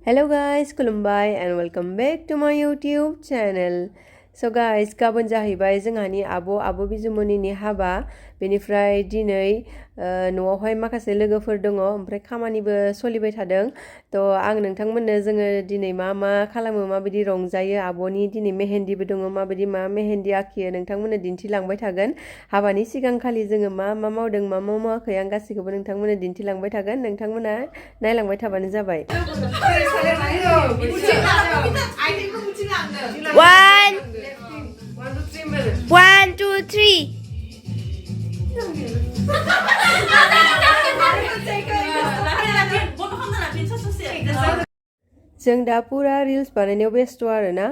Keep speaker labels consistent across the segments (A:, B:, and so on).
A: Hello guys, Kulumbai and welcome back to my YouTube channel. So guys, गाबोन जाहैबाय जोंहानि आब' बिजुमनिनि हाबा बेनिफ्राय दिनै न'आवहाय माखासे लोगोफोर दङ ओमफ्राय खामानिबो सोलिबाय थादों थ' आं नोंथांमोननो जोङो दिनै मा खालामो माबायदि रंजायो आब'नि दिनै मेहेन्दिबो दङ माबायदि मेहेन्दी आखियो नोंथांमोननो दिन्थिलांबाय थागोन हाबानि सिगांखालि जोङो मा मावदों मा मावाखै आं गासैखौबो नोंथांमोननो दिन्थिलांबाय थागोन नोंथांमोना नायलांबाय थाबानो जाबाय One, two, three. जों दा पुरा रिल्स बानायनायाव बेस्थ आरोना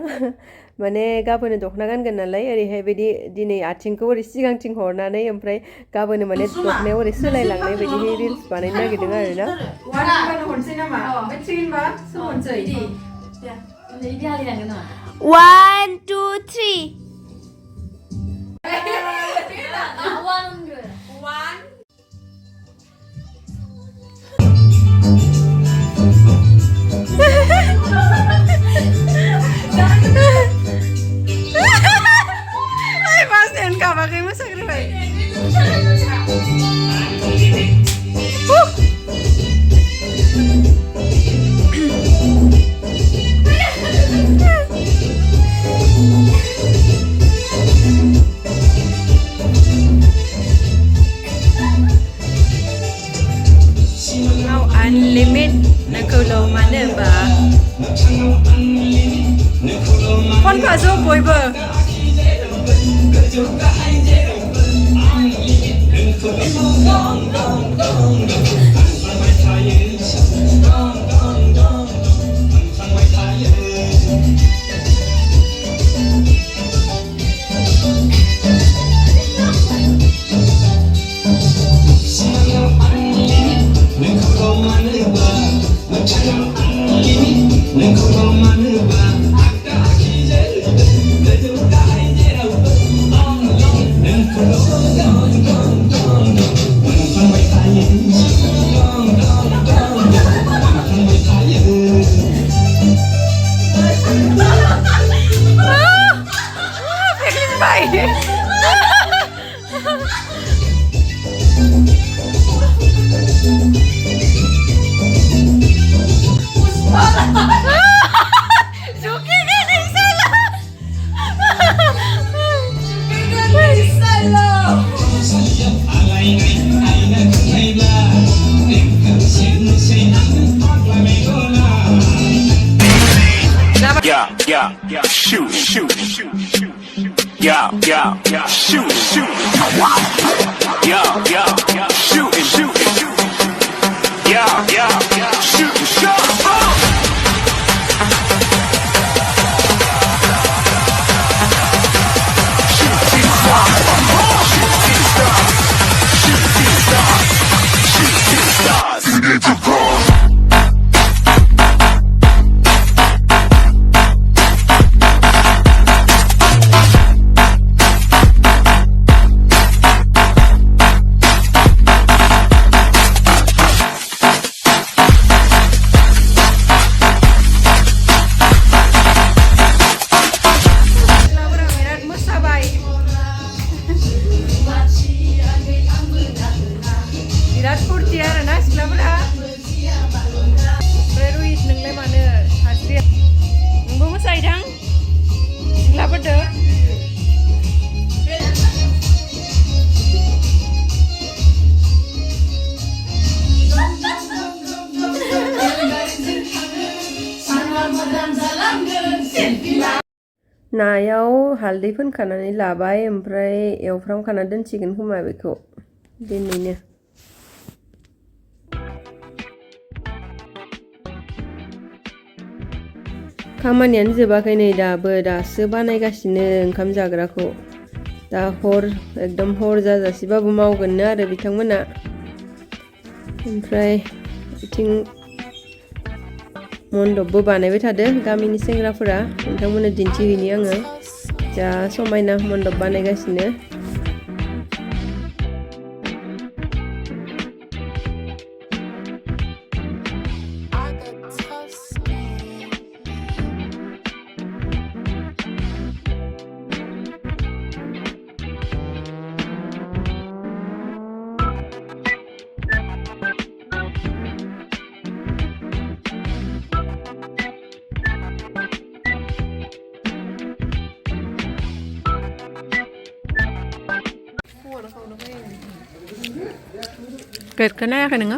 A: माने गाबोन दखना गानगोन नालाय ओरैहाय बायदि दिनै आथिंखौ ओरै सिगांथिं हरनानै ओमफ्राय गाबोन माने दखनायाव ओरै सोलायलांनाय बायदिहाय रिल्स बानायनो नागिरदों आरोना 1, 2, 3 Unlimit nakulo maneba Kon kazo boyba
B: Yeah, shoot. Yeah, shoot. Yeah, shoot. Yeah, shoot. नायाव हालदै फोनखानानै लाबाय ओमफ्राय एवफ्रामखाना दोनसिगोन खोमा बेखौ दिनैनो खामानियानो जोबाखै नै दासो बानायगासिनो ओंखाम जाग्राखौ दा एकदम हर जाजासिबाबो मावगोननो आरो बिथांमोना ओमफ्राय बिथिं मन्दपबो बानायबाय थादो गामिनि सेंग्राफोरा नोंथांमोननो दिन्थिहैनि आङो जा समायना मन्दप बानायगासिनो गेटखौ नायाखै नोङो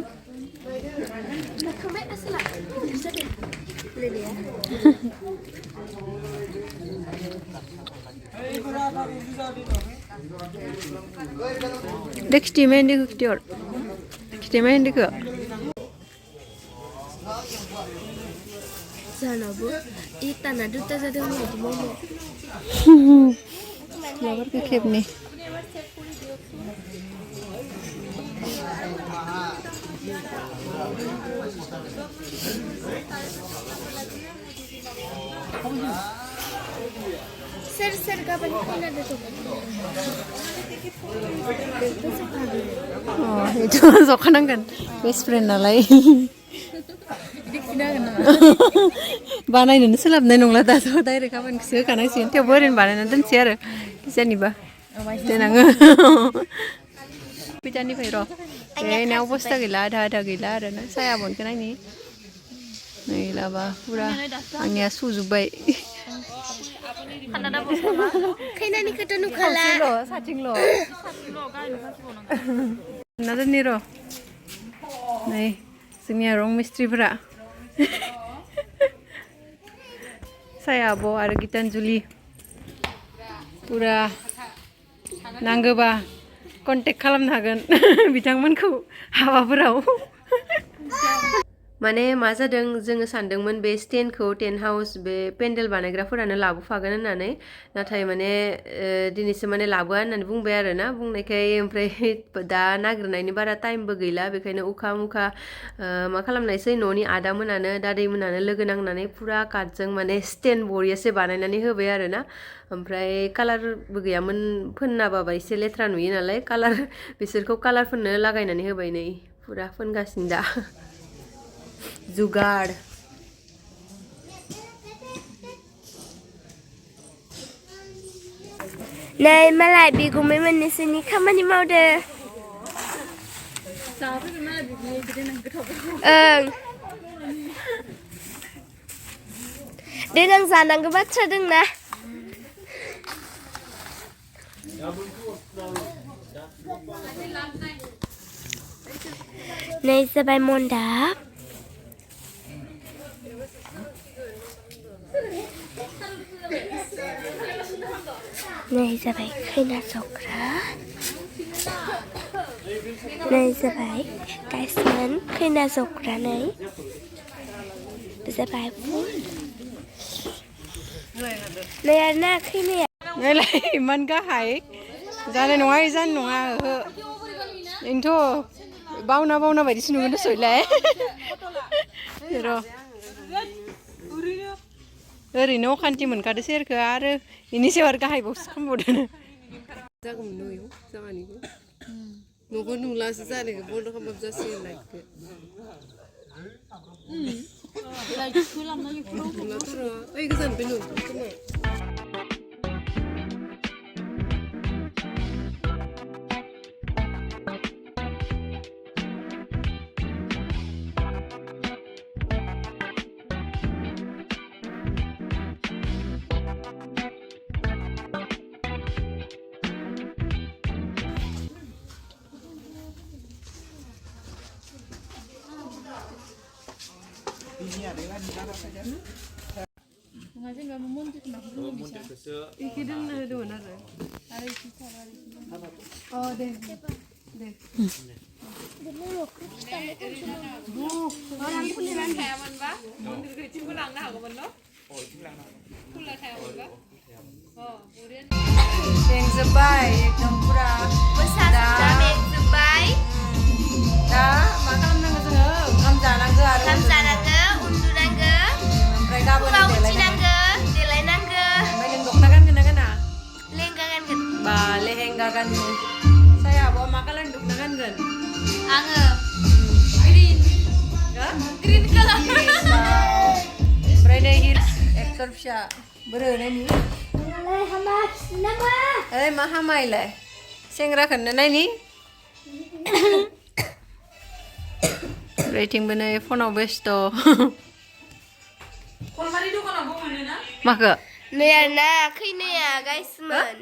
B: दे खिथि मेहेन्दिखौ खिथिहर खिथि मेहेन्दिखौ
C: जानाबो इटाना दुटा जादों बायदि मावनो
B: सिख्लाफोरखौ खेबनि
C: सोर सोर गाबोन खोनादों
B: itu जखानांगोन बेस्ट फ्रेन्ड नालाय बानायनोनो सोलाबनाय नंला दाथ' डाइरेक्ट गाबोनसो होखानांसिगोन थेवबो ओरैनो बानायना दोनसै आरो जेनेबा देनाङो फैसानिफ्राय र' बेना अबस्था गैला आधा आधा गैला आरो ना साया बनखौ नायनि गैलाबा फुरा आंनिया सुजोब्बाय
C: खैनानिखौथ' नुखाला
B: साथिंल' ना दोननि र' नै जोंनिया रं मिस्ट्रिफोरा साया आब' आरो गितानजुलि पुरा नांगौबा कन्टेक्ट खालामनो हागोन बिथांमोनखौ हाबाफोराव माने मा जादों जोङो सानदोंमोन बे स्टेन्डखौ टेन्ट हाउस बे पेन्डेल बानायग्राफोरानो लाबोफागोन होननानै नाथाय माने दिनैसो माने लाबोआ होननानै बुंबाय आरो ना बुंनायखाय ओमफ्राय दा नागिरनायनि बारा टाइमबो गैला बेखायनो उखा मुखा मा खालामनायसै न'नि आदामोनानो दादैमोनानो लोगो नांनानै फुरा काटजों माने स्टेन्ड बरियासे बानायनानै होबाय आरो ना ओमफ्राय कालारबो गैयामोन फोननाबाबा एसे लेथ्रा नुयो नालाय कालार बिसोरखौ कालार फोननो लागायनानै होबाय नै फुरा फोनगासिनो दा जुगाड़
C: नै मालाय बिगुमै मोननैसोनि खामानि मावदो ओं देनां जानांगौ बाथ्रा दंना नै जाबाय मन्दाप नै जाबाय खैना जग्रा नै जाबाय गाइसमोन खैना जग्रा नै जाबाय नै आरोना खैनाया
B: नायलाय इमान गाहाय जानाय नङा जानाय नङा ओहो बेनोथ' बावना बावना बायदिसो नुगोन सयलाय र' ओरैनो अखान्थि मोनखादो सेरखौ आरो बेनि सायाव आरो गाहायबावसो खालामबावदों जागौमोन न'याव जामानिखौ न'खौ नुलासो जानायखौ बन्द' खालामबाबो जासिगोन लाइटखौ नुलाथ' र' ओइ गोजाननिफ्राय नुदों खोमा 이렇게 되는 원하래. 네. 네. Bye. एकदम पुरा दा मा खालामनांगौ जोङो ओंखाम जानांगौ आरो
C: उन्दुनांगौ
B: ओमफ्राय गाबोन
C: उथिनांगौ देलायनांगौ
B: ओमफ्राय नों दख'ना गानगोन ना गाना
C: लेहेंगा गानगोन
B: बा लेहेंगा गानगोन साया आब' मा कालारनि दख'ना गानगोन
C: आङो ग्रीन कालार
B: ओमफ्राय नै एक्टर फिसा बोरो नायनि ओइ मा हामायलाय सेंग्राखौनो नायनि रेटिंबो नै फनाव बेस्थ' माखो
C: नै आरोना खैनाया गाइसमोन